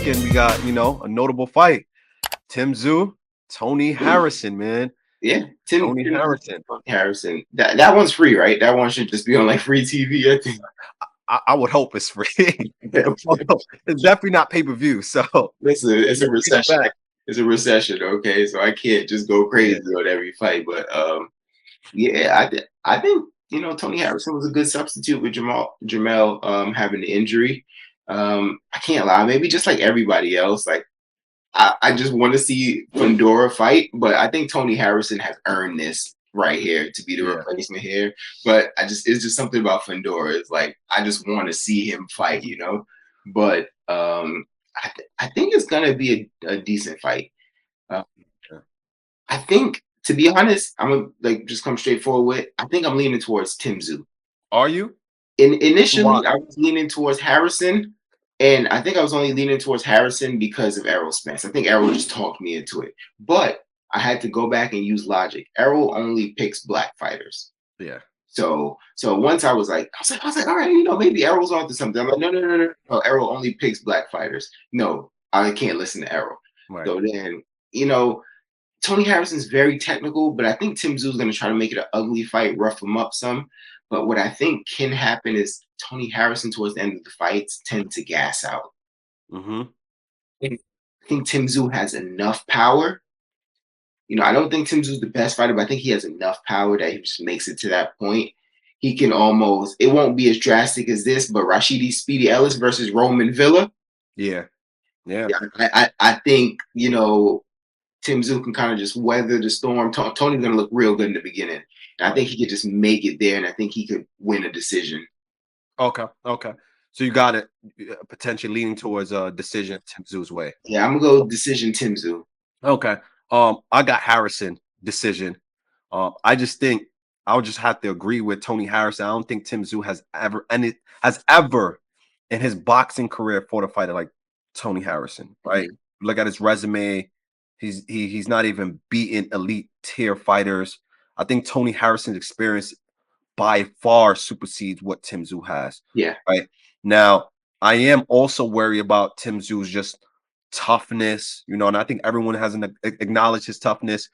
weekend we got, a notable fight. Tszyu, Tony Harrison, man. Yeah, Tony Harrison. Harrison. That one's free, right? That one should just be on like free TV. I think. I would hope it's free. It's definitely not pay-per-view. So It's a recession. It's a recession. Okay, so I can't just go crazy on every fight. But yeah, I think Tony Harrison was a good substitute with Jamel having the injury. I can't lie, maybe just like everybody else, like I just want to see Fundora fight, but I think Tony Harrison has earned this right here to be the replacement here. But it's just something about Fundora. It's like I just want to see him fight, But I think it's gonna be a decent fight. Uh, I think, to be honest, I'm gonna like just come straight forward with. I think I'm leaning towards Tszyu. Are you? Initially, I was leaning towards Harrison, and I think I was only leaning towards Harrison because of Errol Spence. I think Errol just talked me into it, but I had to go back and use logic. Errol only picks black fighters. Yeah. So once I was like, all right, maybe Errol's onto something. I'm like, no. Errol only picks black fighters. No, I can't listen to Errol. Right. So then, Tony Harrison's very technical, but I think Tszyu going to try to make it an ugly fight, rough him up some. But what I think can happen is Tony Harrison towards the end of the fights tend to gas out. Mm-hmm. I think Tszyu has enough power. I don't think Tszyu's the best fighter, but I think he has enough power that he just makes it to that point. He can it won't be as drastic as this, but Rashidi Speedy Ellis versus Roman Villa. Yeah. I think, Tszyu can kind of just weather the storm. Tony's going to look real good in the beginning. And I think he could just make it there, and I think he could win a decision. Okay. So you got it potentially leaning towards a decision Tszyu's way. Yeah, I'm going to go decision Tszyu. Okay. I got Harrison decision. I just think I would just have to agree with Tony Harrison. I don't think Tszyu has ever in his boxing career fought a fighter like Tony Harrison. Right? Mm-hmm. Look at his resume. He's not even beaten elite tier fighters. I think Tony Harrison's experience by far supersedes what Tszyu has. Yeah. Right. Now, I am also worried about Tszyu's just toughness, and I think everyone hasn't acknowledged his toughness,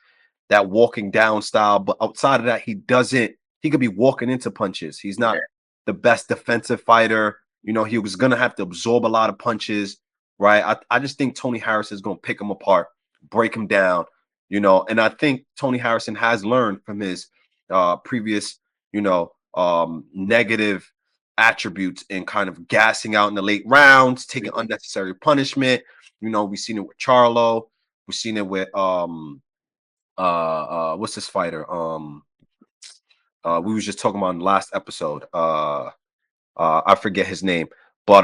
that walking down style. But outside of that, he could be walking into punches. He's not the best defensive fighter. He was going to have to absorb a lot of punches, right? I just think Tony Harrison is going to pick him apart, break him down, and I think Tony Harrison has learned from his previous, negative attributes and kind of gassing out in the late rounds, taking unnecessary punishment. We've seen it with Charlo. We've seen it with what's this fighter? We was just talking about in the last episode. I forget his name, but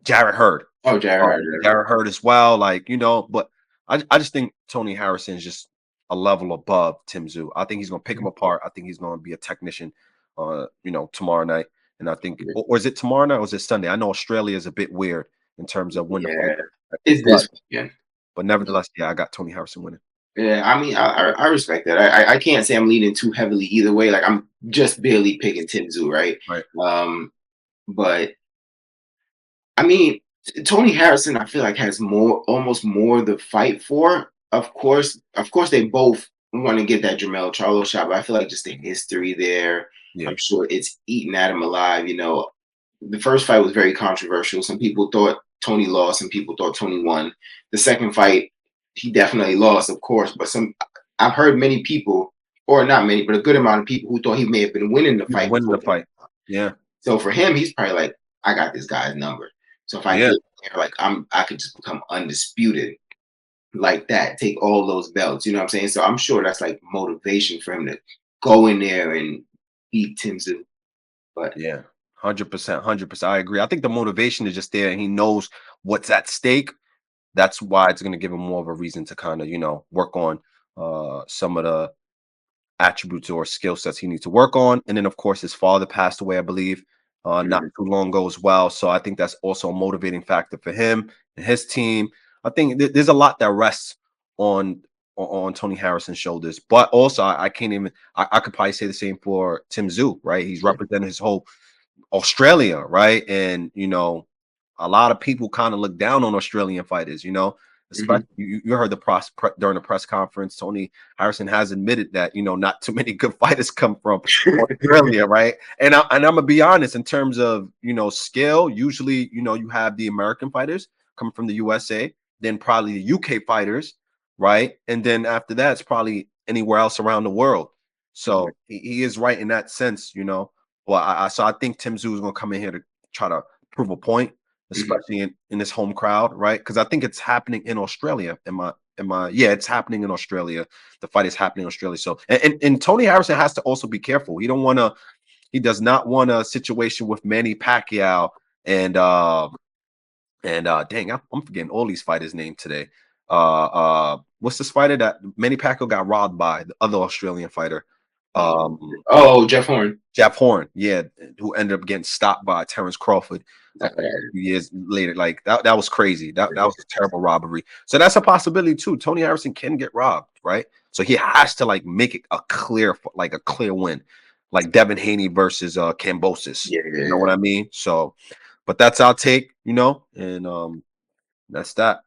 Jarrett Hurd. Oh, Jarrett Hurd as well. But I just think Tony Harrison is just a level above Tszyu. I think he's gonna pick him apart. I think he's gonna be a technician tomorrow night. And I think, or is it tomorrow night or is it Sunday? I know Australia is a bit weird in terms of when the fight. It's this weekend. But nevertheless, I got Tony Harrison winning. Yeah, I mean, I respect that. I can't say I'm leaning too heavily either way. Like, I'm just barely picking Tszyu, right? Right. But I mean, Tony Harrison, I feel like has almost more to fight for. Of course, they both want to get that Jermell Charlo shot, but I feel like just the history there. Yeah. I'm sure it's eating at him alive. The first fight was very controversial. Some people thought Tony lost, some people thought Tony won. The second fight, he definitely lost, of course. But I've heard many people, or not many, but a good amount of people who thought he may have been winning the fight. Yeah. So for him, he's probably like, I got this guy's number. So if I get there, like I could just become undisputed like that, take all those belts. You know what I'm saying? So I'm sure that's like motivation for him to go in there and beat Tszyu. But yeah, 100%. I agree. I think the motivation is just there, and he knows what's at stake. That's why it's going to give him more of a reason to kind of, work on some of the attributes or skill sets he needs to work on. And then, of course, his father passed away, I believe, not too long ago as well. So I think that's also a motivating factor for him and his team. I think there's a lot that rests on Tony Harrison's shoulders. But also, I can't even – I could probably say the same for Tszyu, right? He's representing his whole Australia, right? And, a lot of people kind of look down on Australian fighters, you know, especially Mhm. you heard the during the press conference. Tony Harrison has admitted that, you know, not too many good fighters come from Australia, right? And I'm gonna be honest in terms of, you know, skill. Usually, you know, you have the American fighters coming from the USA, then probably the UK fighters, right? And then after that, it's probably anywhere else around the world. So Mhm. he is right in that sense, you know. Well, so I think Tim Tszyu is gonna come in here to try to prove a point, Mhm. especially in this home crowd, right? Because I think it's happening in Australia. Yeah, it's happening in Australia. The fight is happening in Australia. So and Tony Harrison has to also be careful. He does not want a situation with Manny Pacquiao and dang, I'm forgetting all these fighters' name today. What's this fighter that Manny Pacquiao got robbed by? The other Australian fighter. Um Oh, Jeff Horn. Jeff Horn, yeah, who ended up getting stopped by Terrence Crawford a few years later. Like that was crazy. That was a terrible robbery. So that's a possibility too. Tony Harrison can get robbed, right? So he has to like make it like a clear win, like Devin Haney versus Cambosis. You know Yeah. what I mean? So, but that's our take, you know, and that's that.